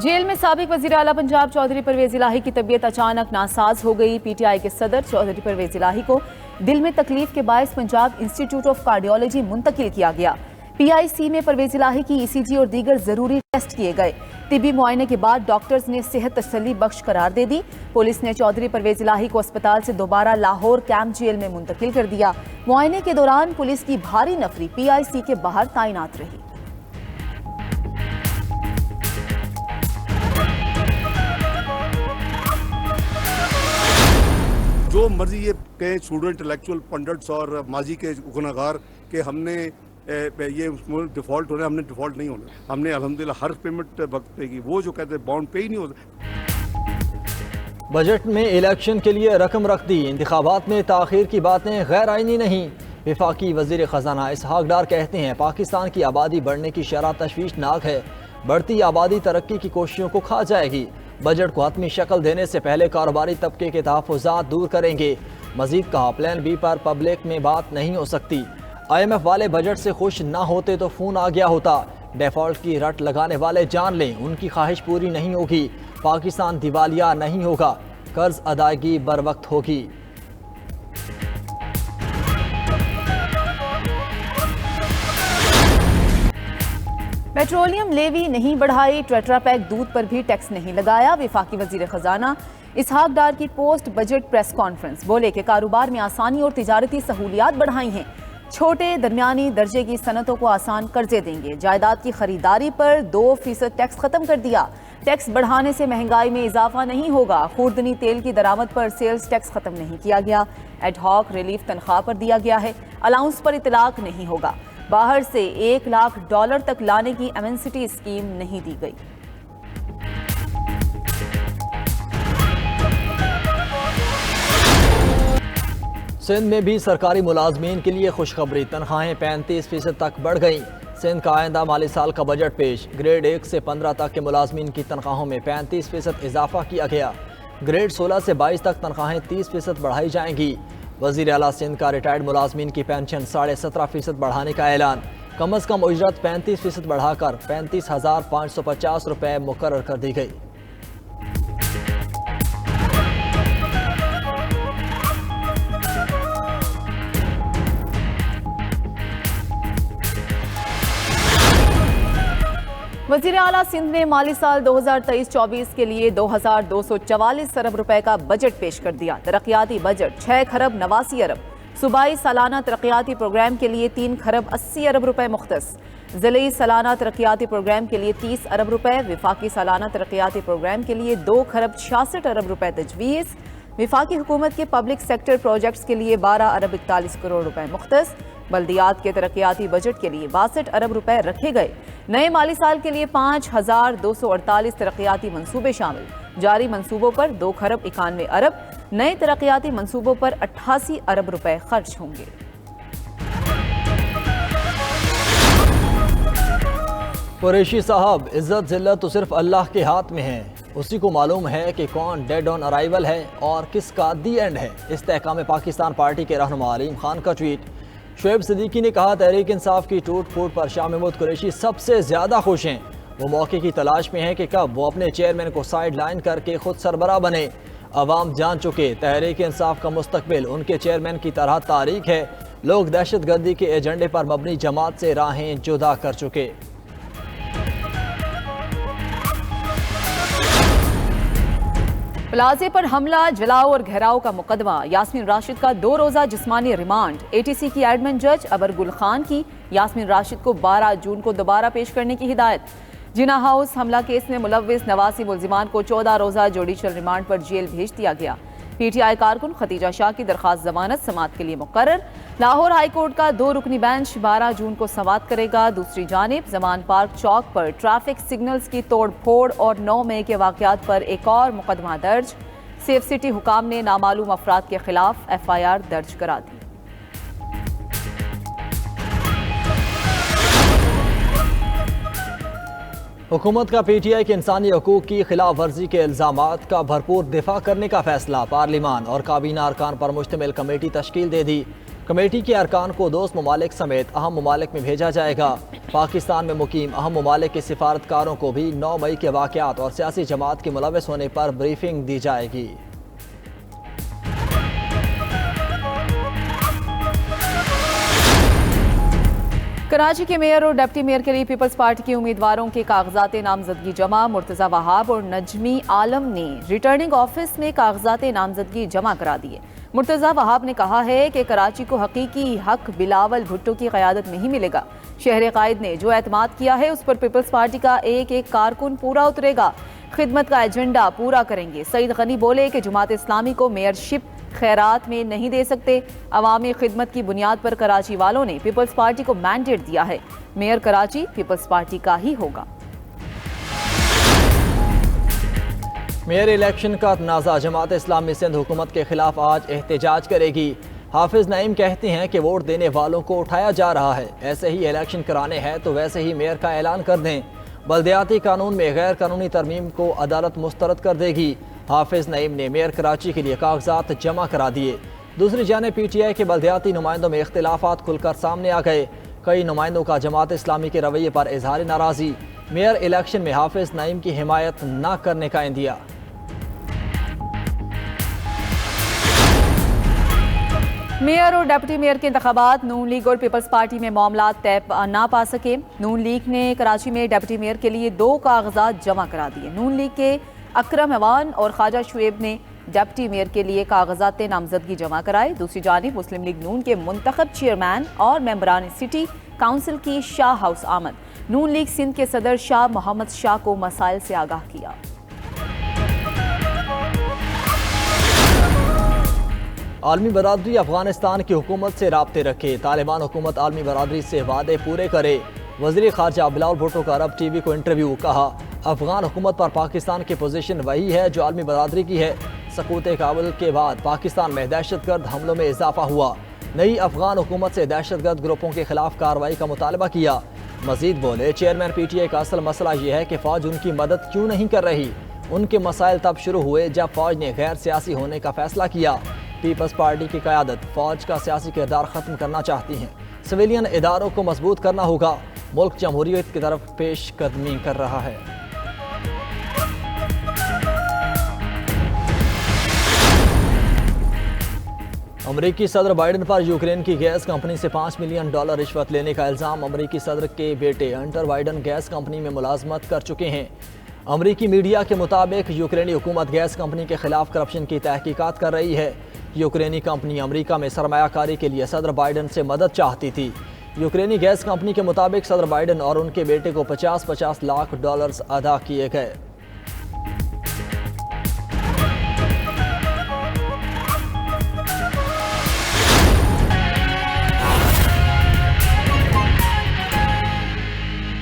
Jail में साबिक वजीर आला पंजाब चौधरी परवेज इलाही की तबीयत अचानक नासाज हो गई। पीटीआई के सदर चौधरी परवेज इलाही को दिल में तकलीफ के बायस पंजाब इंस्टीट्यूट ऑफ कार्डियोलॉजी मुंतकिल किया गया। पीआईसी में परवेज इलाही की ईसीजी और दीगर जरूरी टेस्ट किए गए। तिबी मुआयने के बाद डॉक्टर्स ने सेहत तसल्ली बख्श करार दे दी। पुलिस ने चौधरी परवेज इलाही को अस्पताल से दोबारा लाहौर कैंप जेल में मुंतकिल कर दिया। मुआयने के दौरान पुलिस की भारी नफरी पीआईसी के बाहर तैनात रही। जो मर्जी ये कहें स्टूडेंट इंटेलेक्चुअल पंडिट्स और माजी के गुनाहगार के हमने ये डिफ़ॉल्ट होना, हमने डिफ़ॉल्ट नहीं होना। हमने अल्हम्दुलिल्लाह हर पेमेंट वक्त पे की। वो जो कहते हैं बॉन्ड पे ही नहीं होता। बजट में इलेक्शन के लिए रकम रख दी, इंतखाबात में ताखीर की बातें गैर आईनी नहीं। वफाकी वजीर खजाना इसहाक डार कहते हैं पाकिस्तान की आबादी बढ़ने की शरह तशवीशनाक है। बढ़ती आबादी तरक्की की कोशिशों को खा जाएगी। बजट को हतमी शक्ल देने से पहले कारोबारी तबके के तहफ़्फ़ुज़ात दूर करेंगे। मजीद कहा प्लान बी पर पब्लिक में बात नहीं हो सकती। IMF वाले बजट से खुश ना होते तो फोन आ गया होता। डिफॉल्ट की रट लगाने वाले जान लें उनकी ख्वाहिश पूरी नहीं होगी। पाकिस्तान दिवालिया नहीं होगा, कर्ज अदायगी बर वक्त होगी। पेट्रोलियम लेवी नहीं बढ़ाई, टेट्रापैक दूध पर भी टैक्स नहीं लगाया। वफाकी वजीर खजाना इसहाक डार की पोस्ट बजट प्रेस कॉन्फ्रेंस बोले कि कारोबार में आसानी और तिजारती सहूलियात बढ़ाई हैं। छोटे दरमियानी दर्जे की सनतों को आसान कर्जे देंगे। जायदाद की खरीदारी पर 2% टैक्स खत्म कर दिया। टैक्स बढ़ाने से महंगाई में इजाफा नहीं होगा। खुर्दनी तेल की दरामद पर सेल्स टैक्स खत्म नहीं किया गया। एडहॉक रिलीफ तनख्वाह पर दिया गया है। अलाउंस पर इतलाक नहीं होगा। बाहर से $1 लाख तक लाने की एमेंसिटी स्कीम नहीं दी गई। सिंध में भी सरकारी मुलाजमीन के लिए खुशखबरी, तनख्वाहें 35% तक बढ़ गईं। सिंध का आइंदा माली साल का बजट पेश। ग्रेड 1 से 15 तक के मुलाजमीन की तनख्वाहों में 35% इजाफा किया गया। ग्रेड 16 से 22 तक तनख्वाहें 30% बढ़ाई जाएंगी। वज़ीर आला सिंध का रिटायर्ड मुलाजमीन की पेंशन 17.5% बढ़ाने का ऐलान। कम अज़ कम उजरत 35% बढ़ाकर 35,550 रुपये मुकर्रर कर दी गई। वज़ीर आला सिंध ने माली साल 2023-24 के लिए 2,244 अरब रुपए का बजट पेश कर दिया। तरक्याती बजट 6 खरब 89 अरब। सूबाई सालाना तरक्याती प्रोग्राम के लिए 3 खरब 80 अरब रुपए मुख्तस। ज़िली सालाना तरक्याती प्रोग्राम के लिए 30 अरब रुपए। विफाकी सालाना तरक्याती प्रोग्राम के लिए 2 खरब 66 अरब रुपए तजवीज़। विफाकी हुकूमत के पब्लिक सेक्टर प्रोजेक्ट्स के लिए 12 अरब 41 करोड़ रुपए मुख्तस। बल्दियात के तरक्याती बजट के लिए 62 अरब रुपए रखे गए। नए माली साल के लिए 5,248 तरक्याती मंसूबे शामिल। जारी मंसूबों पर 2 खरब 91 अरब। नए तरक्याती मंसूबों पर 88 अरब रुपए खर्च होंगे। कुरैशी साहब, इज्जत जिल्लत तो सिर्फ अल्लाह के हाथ में है। उसी को मालूम है कि कौन डेड ऑन अराइवल है और किसका दी एंड है। इस्तेहकाम पाकिस्तान पार्टी के रहनुमा अलीम खान का ट्वीट। शुएब सिद्दीकी ने कहा तहरीक इंसाफ की टूट फूट पर शाह महमूद कुरैशी सबसे ज्यादा खुश हैं। वो मौके की तलाश में हैं कि कब वो अपने चेयरमैन को साइड लाइन करके खुद सरबराह बने। अवाम जान चुके तहरीक इंसाफ का मुस्तकबिल उनके चेयरमैन की तरह तारीख है। लोग दहशत गर्दी के एजेंडे पर मबनी जमात से राहें जुदा कर चुके। प्लाजे पर हमला, जलाओ और घेराव का मुकदमा। यास्मीन राशिद का 2 रोजा जिस्मानी रिमांड। ATC की एडमिन जज अबर गुल खान की यास्मीन राशिद को 12 जून को दोबारा पेश करने की हिदायत। जिना हाउस हमला केस में मुलव्विस 89 मुल्जिमान को 14 रोजा जुडिशल रिमांड पर जेल भेज दिया गया। PTI कारकुन खतीजा शाह की दरखास्त जमानत समात के लिए मुकर्रर। लाहौर हाई कोर्ट का 2 रुकनी बेंच 12 जून को समात करेगा। दूसरी जानिब जमान पार्क चौक पर ट्रैफिक सिग्नल्स की तोड़ फोड़ और 9 मई के वाकयात पर एक और मुकदमा दर्ज। सेफ सिटी हुकाम ने नामालूम अफराद के खिलाफ FIR दर्ज करा दी। हुकूमत का PTI के इंसानी हकूक की खिलाफ वर्जी के इल्जामात का भरपूर दिफा करने का फैसला। पार्लिमान और काबीना अरकान पर मुश्तमिल कमेटी तश्कील दे दी। कमेटी के अरकान को दोस्त ममालिक समेत अहम ममालिक में भेजा जाएगा। पाकिस्तान में मुकीम अहम ममालिक के सिफारतकारों को भी 9 मई के वाक़यात और सियासी जमात के मुलव्वस होने पर ब्रीफिंग दी जाएगी। कराची के मेयर और डिप्टी मेयर के लिए पीपल्स पार्टी के उम्मीदवारों के कागजात नामजदगी जमा। मुर्तज़ा वहाब और नजमी आलम ने रिटर्निंग ऑफिस में कागजात नामजदगी जमा करा दिए। मुर्तज़ा वहाब ने कहा है कि कराची को हकीकी हक बिलावल भुट्टो की क़यादत में ही मिलेगा। शहर कायद ने जो एतमाद किया है उस पर पीपल्स पार्टी का एक एक कारकुन पूरा उतरेगा, खिदमत का एजेंडा पूरा करेंगे। सईद गनी बोले कि जमात इस्लामी को मेयरशिप खैरात में नहीं दे सकते। अवामी खिदमत की बुनियाद पर कराची वालों ने पीपल्स पार्टी को मैंडेट दिया है। मेयर कराची पीपल्स पार्टी का ही होगा। मेयर इलेक्शन का तनाज़ा जमात इस्लामी सिंध हुकूमत के खिलाफ आज एहतजाज करेगी। हाफिज नईम कहते हैं कि वोट देने वालों को उठाया जा रहा है, ऐसे ही इलेक्शन कराने हैं तो वैसे ही मेयर का ऐलान कर दें। बल्दियाती कानून में गैर कानूनी तरमीम को अदालत मुस्तरद कर देगी। हाफिज नईम ने मेयर कराची के लिए कागजात जमा करा दिए। दूसरी जानिब PTI के बल्दियाती नुमाइंदों में इख्तिलाफात खुलकर सामने आ गए। कई नुमाइंदों का जमात इस्लामी के रवैये पर इजहार नाराज़ी। मेयर इलेक्शन में हाफिज नईम की हिमायत न करने का इंदिया। मेयर और डिप्टी मेयर के इंतखाबात नून लीग और पीपल्स पार्टी में मामला तय ना पा सके। नून लीग ने कराची में डिप्टी मेयर के लिए 2 कागजात जमा करा दिए। नून लीग के अकरम अवान और ख्वाजा शुएब ने डिप्टी मेयर के लिए कागजात नामजदगी जमा कराए। दूसरी जानिब मुस्लिम लीग नून के मुंतखब चेयरमैन और मेंबरान सिटी काउंसिल की शाह हाउस आमद। नून लीग सिंध के सदर शाह मोहम्मद शाह को मसाइल से आगाह किया। आलमी बरादरी अफगानिस्तान की हुकूमत से राब्ते रखे। तालिबान हुकूमत आलमी बरादरी से वादे पूरे करे। वज़ीर ख़ारजा बिलावल भुट्टो का अरब TV को इंटरव्यू। कहा अफगान हुकूमत पर पाकिस्तान की पोजीशन वही है जो आलमी बरादरी की है। सकूत काबुल के बाद पाकिस्तान में दहशतगर्द हमलों में इजाफा हुआ। नई अफगान हुकूमत से दहशतगर्द ग्रुपों के खिलाफ कार्रवाई का मुतालबा किया। मजीद बोले चेयरमैन PTI का असल मसला यह है कि फ़ौज उनकी मदद क्यों नहीं कर रही। उनके मसाइल तब शुरू हुए जब फ़ौज ने गैर सियासी होने का फैसला किया। पीपल्स पार्टी की क़यादत फ़ौज का सियासी किरदार ख़त्म करना चाहती हैं। सिविलियन इदारों को मजबूत करना होगा। मुल्क जमहूरियत की तरफ पेश कदमी कर रहा है। अमरीकी सदर बाइडन पर यूक्रेन की गैस कंपनी से $5 मिलियन रिश्वत लेने का इल्ज़ाम। अमरीकी सदर के बेटे हंटर बाइडन गैस कंपनी में मुलाजमत कर चुके हैं। अमरीकी मीडिया के मुताबिक यूक्रेनी हुकूमत गैस कंपनी के खिलाफ करप्शन की तहकीकात कर रही है। यूक्रेनी कंपनी अमरीका में सरमायाकारी के लिए सदर बाइडन से मदद चाहती थी। यूक्रेनी गैस कंपनी के मुताबिक सदर बाइडन और उनके बेटे को $50-50 लाख अदा किए गए।